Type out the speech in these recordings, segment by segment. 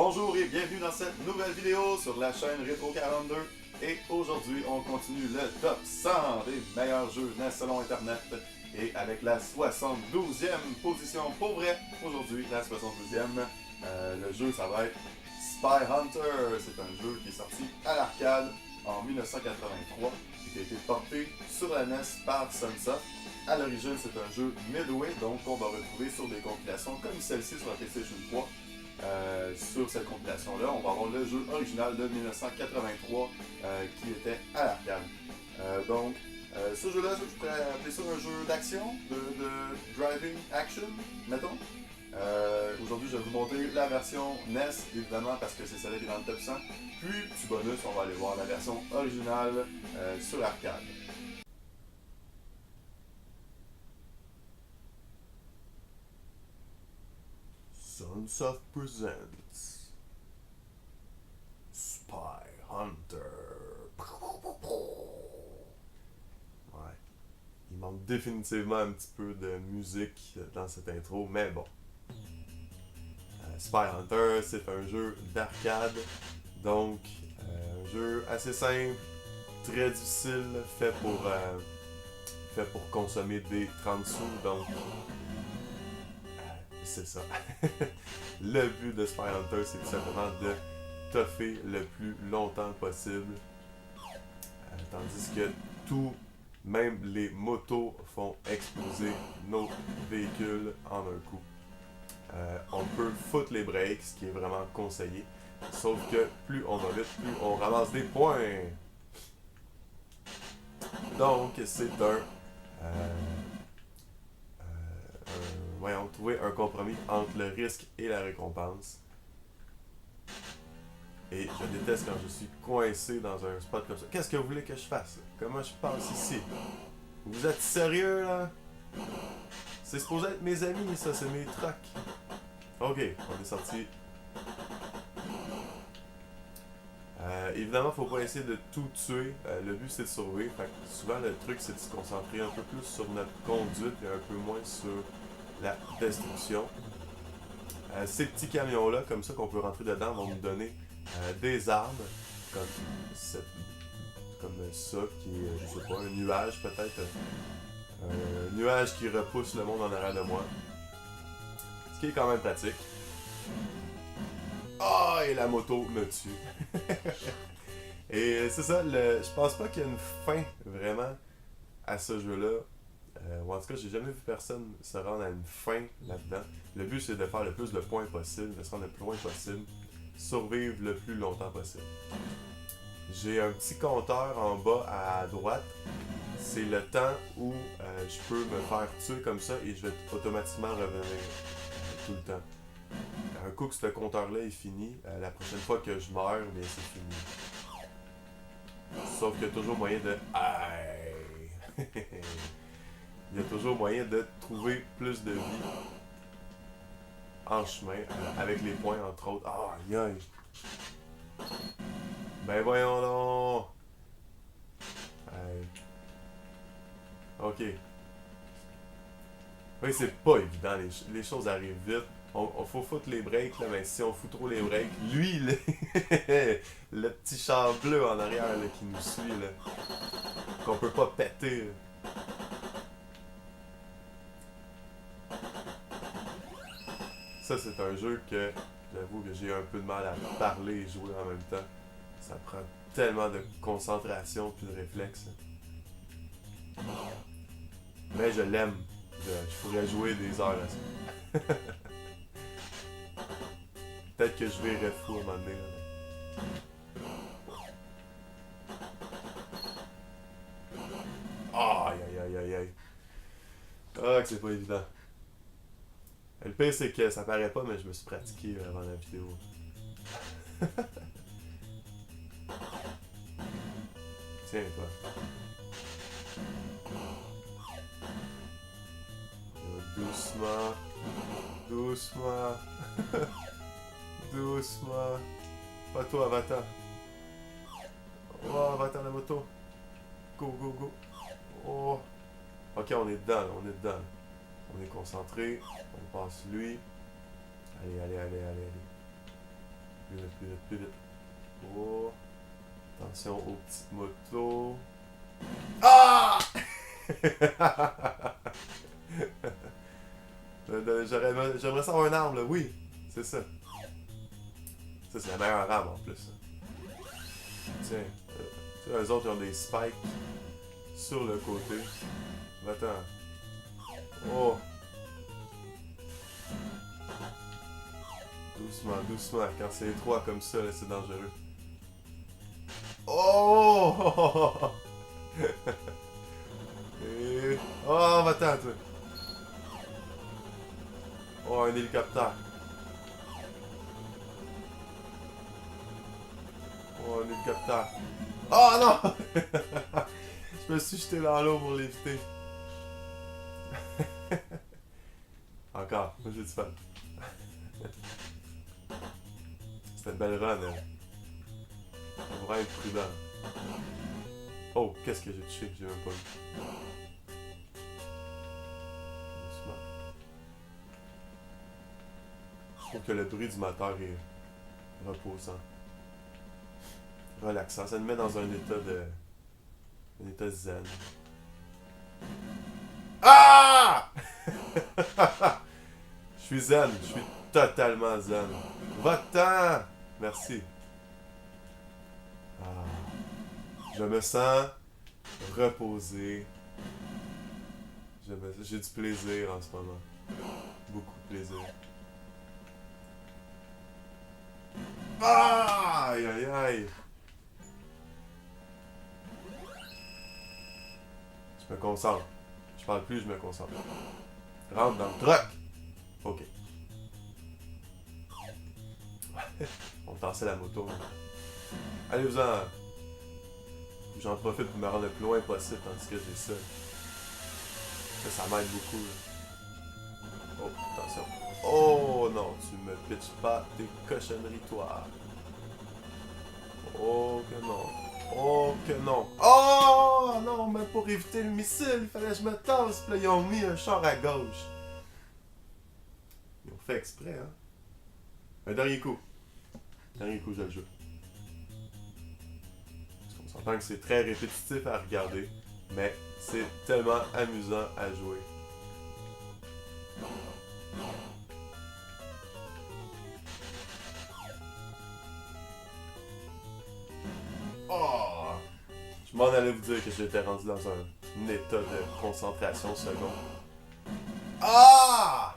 Bonjour et bienvenue dans cette nouvelle vidéo sur la chaîne Retro 42. Et aujourd'hui, on continue le top 100 des meilleurs jeux NES selon Internet. Et avec la 72e position pour vrai, aujourd'hui, la 72e, le jeu, ça va être Spy Hunter. C'est un jeu qui est sorti à l'arcade en 1983 et qui a été porté sur la NES par Sunsoft. À l'origine, c'est un jeu Midway, donc on va retrouver sur des compilations comme celle-ci sur la PlayStation 3. Sur cette compilation-là, on va avoir le jeu original de 1983 qui était à l'arcade. Ce jeu-là, je pourrais appeler ça un jeu d'action, de driving action, mettons. Aujourd'hui, je vais vous montrer la version NES, évidemment, parce que c'est celle qui est dans le top 100. Puis, petit bonus, on va aller voir la version originale sur arcade. Sunsoft presents Spy Hunter. Ouais. Il manque définitivement un petit peu de musique dans cette intro, mais bon. Spy Hunter, c'est un jeu d'arcade, donc un jeu assez simple, très difficile, fait pour consommer des 30 sous, donc c'est ça. Le but de Spy Hunter, c'est tout simplement de toffer le plus longtemps possible. Tandis que tout, même les motos, font exploser nos véhicules en un coup. On peut foutre les breaks, ce qui est vraiment conseillé. Sauf que plus on va vite, plus on ramasse des points. Donc, c'est voyons, trouver un compromis entre le risque et la récompense. Et je déteste quand je suis coincé dans un spot comme ça. Qu'est-ce que vous voulez que je fasse? Comment je passe ici? Vous êtes sérieux, là? C'est supposé être mes amis, ça, c'est mes trucks. Ok, on est sorti. Évidemment, faut pas essayer de tout tuer. Le but, c'est de sauver. Fait que souvent, le truc, c'est de se concentrer un peu plus sur notre conduite et un peu moins sur la destruction. Ces petits camions-là, comme ça, qu'on peut rentrer dedans, vont nous donner des armes, comme, comme ça, qui est, je sais pas, un nuage peut-être. Un nuage qui repousse le monde en arrière de moi. Ce qui est quand même pratique. Ah, et la moto me tue. Et c'est ça, je pense pas qu'il y a une fin vraiment à ce jeu-là. Ou en tout cas, j'ai jamais vu personne se rendre à une fin là-dedans. Le but, c'est de faire le plus de points possible, de se rendre le plus loin possible, survivre le plus longtemps possible. J'ai un petit compteur en bas à droite. C'est le temps où je peux me faire tuer comme ça et je vais automatiquement revenir tout le temps. Un coup que ce compteur-là est fini, la prochaine fois que je meurs, bien c'est fini. Sauf qu'il y a toujours moyen de... Aïe! Il y a toujours moyen de trouver plus de vie en chemin, avec les points entre autres. Aïe aïe! Ben voyons donc! Aïe. Ok. Oui, c'est pas évident, les choses arrivent vite. On faut foutre les breaks, là, mais si on fout trop les breaks, lui, le petit char bleu en arrière là, qui nous suit, là, qu'on peut pas péter. Là. Ça, c'est un jeu que j'avoue que j'ai un peu de mal à parler et jouer en même temps. Ça prend tellement de concentration puis de réflexe. Mais je l'aime. Je pourrais jouer des heures à ça. Peut-être que je vais fou à un moment donné. Aïe aïe aïe aïe aïe. Ah, que c'est pas évident. Le pire, c'est que ça paraît pas, mais je me suis pratiqué avant la vidéo. Tiens, toi. Doucement. Doucement. Doucement. Pas toi, Avatar. Oh, Avatar la moto. Go, go, go. Oh. Ok, on est dedans, là, on est dedans. On est concentré. On passe lui. Allez, allez, allez, allez, allez. Plus vite, plus vite, plus vite. Oh. Attention aux petites motos. Ah! J'aimerais ça avoir un arbre, là. Oui, c'est ça. Ça, c'est la meilleure arme en plus. Tiens, tu sais, eux autres, ils ont des spikes sur le côté. Va-t'en. Oh! Doucement, doucement. Quand c'est étroit comme ça, là, c'est dangereux. Oh! Et... Oh, va-t'en, toi. Oh, un hélicoptère. Oh, un hélicoptère. Oh non! Je me suis jeté dans l'eau pour l'éviter. Encore, moi j'ai du fun. C'était une belle run, hein. On devrait être prudent. Oh, qu'est-ce que j'ai touché? J'ai même pas vu. Doucement. Je trouve que le bruit du moteur est reposant. Relaxant. Ça nous met dans un état de... un état zen. Ah! Je suis zen. Je suis totalement zen. Va-t'en! Merci. Ah. Je me sens reposé. J'ai du plaisir en ce moment. Beaucoup de plaisir. Ah! Aïe aïe aïe! Je me concentre. Je parle plus, je me concentre. Rentre dans le truck! Ok. On me tassait la moto. Allez-vous-en! J'en profite pour me rendre le plus loin possible tandis que j'ai ça. Ça m'aide beaucoup. Là. Oh, attention. Oh non, tu me pitches pas tes cochonneries, toi. Oh que non. Oh que non. Oh non, mais pour éviter le missile, il fallait que je me tasse. Puis là, ils ont mis un char à gauche. Ils ont fait exprès, hein. Un dernier coup. Dernier coup, je le joue. On s'entend que c'est très répétitif à regarder, mais c'est tellement amusant à jouer. Oh! Je m'en allais vous dire que j'étais rendu dans un état de concentration seconde. Ah!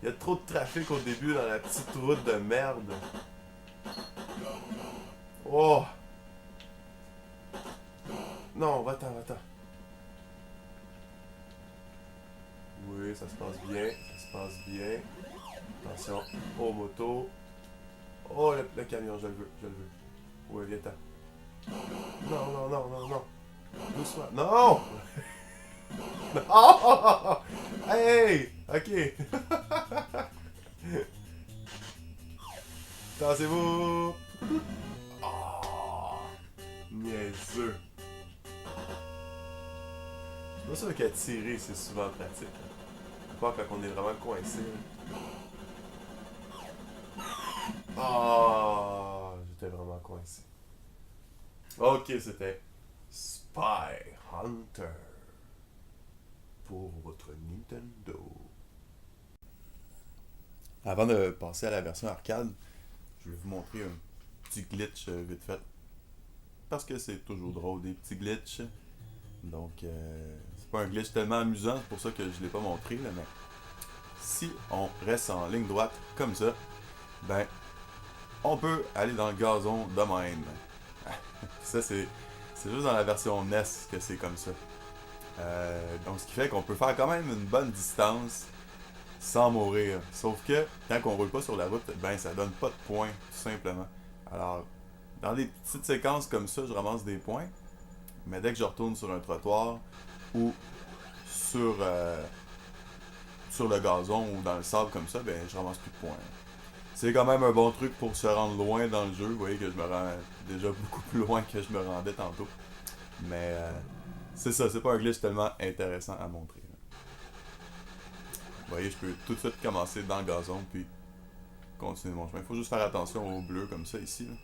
Il y a trop de trafic au début dans la petite route de merde. Oh! Non, va-t'en, va-t'en. Oui, ça se passe bien, ça se passe bien. Attention aux motos. Oh, le camion, je le veux, je le veux. Oui, viens-t'en. Non, non, non, non, non. Doucement. Non! Oh! Hey! Ok. Tassez-vous! Oh! Niaiseux. C'est pas sûr qu'à tirer, c'est souvent pratique. Pas quand on est vraiment coincé. Oh! J'étais vraiment coincé. Ok, c'était Spy Hunter pour votre Nintendo. Avant de passer à la version arcade, je vais vous montrer un petit glitch vite fait. Parce que c'est toujours drôle des petits glitches. Donc, c'est pas un glitch tellement amusant, c'est pour ça que je l'ai pas montré. Là, mais si on reste en ligne droite comme ça, ben, on peut aller dans le gazon de même. Ça, c'est juste dans la version NES que c'est comme ça. Donc, ce qui fait qu'on peut faire quand même une bonne distance sans mourir. Sauf que, quand on roule pas sur la route, ben, ça donne pas de points, tout simplement. Alors, dans des petites séquences comme ça, je ramasse des points. Mais dès que je retourne sur un trottoir ou sur le gazon ou dans le sable comme ça, ben, je ramasse plus de points. C'est quand même un bon truc pour se rendre loin dans le jeu. Vous voyez que je me rends déjà beaucoup plus loin que je me rendais tantôt. Mais c'est ça, c'est pas un glitch tellement intéressant à montrer. Vous voyez, je peux tout de suite commencer dans le gazon puis continuer mon chemin. Il faut juste faire attention aux bleus comme ça ici, là,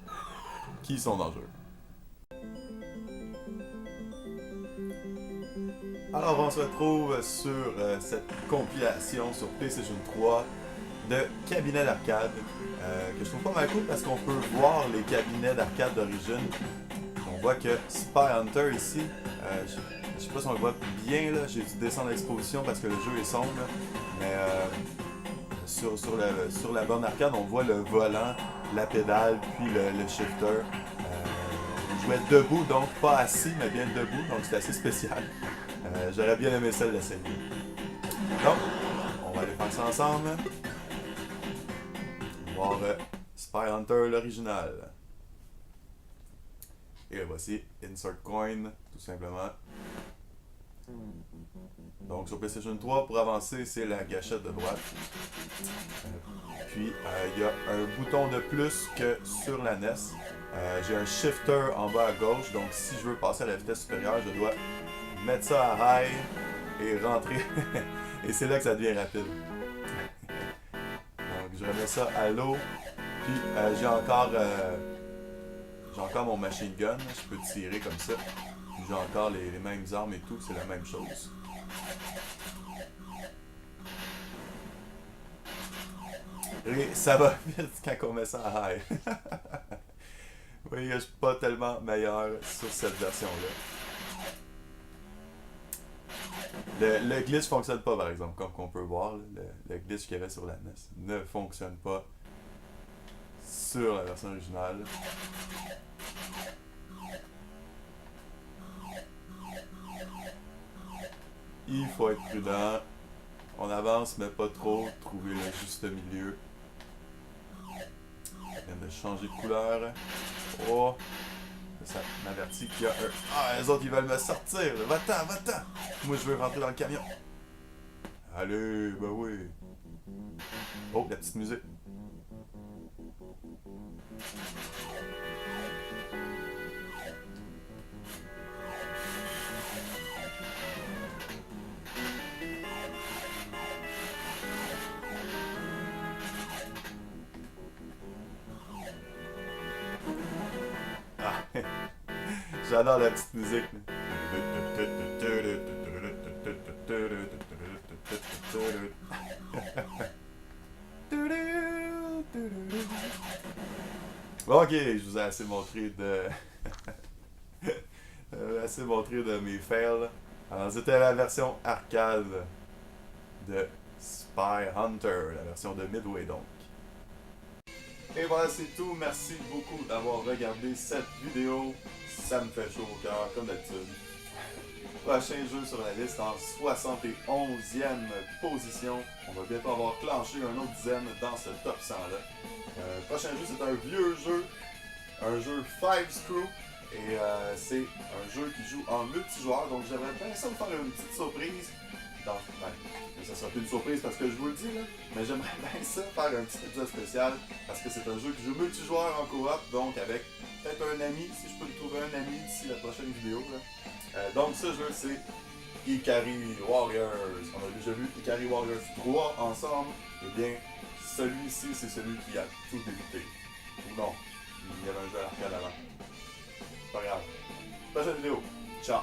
qui sont dangereux. Alors on se retrouve sur cette compilation sur PlayStation 3 de cabinets d'arcade que je trouve pas mal cool parce qu'on peut voir les cabinets d'arcade d'origine. On voit que Spy Hunter ici, je sais pas si on le voit bien là, j'ai dû descendre l'exposition parce que le jeu est sombre, là, mais sur la borne arcade on voit le volant, la pédale puis le shifter. On jouait debout, donc pas assis mais bien debout, donc c'est assez spécial. J'aurais bien aimé ça l'essayer. Donc, on va aller faire ça ensemble. On va voir Spy Hunter l'original. Et voici Insert Coin, tout simplement. Donc sur PlayStation 3, pour avancer, c'est la gâchette de droite. Puis il y a un bouton de plus que sur la NES. J'ai un shifter en bas à gauche, donc si je veux passer à la vitesse supérieure, je dois mettre ça à high et rentrer. Et c'est là que ça devient rapide. Donc je remets ça à low. Puis j'ai encore mon machine gun. Je peux tirer comme ça. Puis j'ai encore les mêmes armes et tout. C'est la même chose. Et ça va vite quand on met ça à high. Oui, je suis pas tellement meilleur sur cette version-là. Le glitch fonctionne pas par exemple, comme on peut voir, le glitch qu'il y avait sur la NES ne fonctionne pas sur la version originale. Il faut être prudent, on avance mais pas trop, trouver le juste milieu. Je viens de changer de couleur. Oh! Ça m'avertit qu'il y a un... Ah, les autres, ils veulent me sortir! Va-t'en, va-t'en! Moi, je veux rentrer dans le camion. Allez, ben oui. Oh, la petite musique. Ah, j'adore la petite musique. Ok, je vous ai assez montré de... assez montré de mes fails. Alors, c'était la version arcade de Spy Hunter, la version de Midway donc. Et voilà, c'est tout. Merci beaucoup d'avoir regardé cette vidéo. Ça me fait chaud au cœur, comme d'habitude. Prochain jeu sur la liste en 71e position. On va bientôt avoir clenché un autre dizaine dans ce top 100-là. Prochain jeu, c'est un vieux jeu. Un jeu 5 Screw. Et c'est un jeu qui joue en multijoueur. Donc j'aimerais bien ça vous faire une petite surprise. Ça sera plus une surprise parce que je vous le dis là. Mais j'aimerais bien ça faire un petit épisode spécial. Parce que c'est un jeu qui joue multijoueur en coop. Donc avec peut-être un ami. Si je peux me trouver un ami d'ici la prochaine vidéo là. Donc ce jeu c'est Ikari Warriors. On a déjà vu Ikari Warriors 3 ensemble. Et bien celui-ci c'est celui qui a tout débuté. Ou non, il y avait un jeu à l'arcade avant. Pas grave. Prochaine vidéo. Ciao.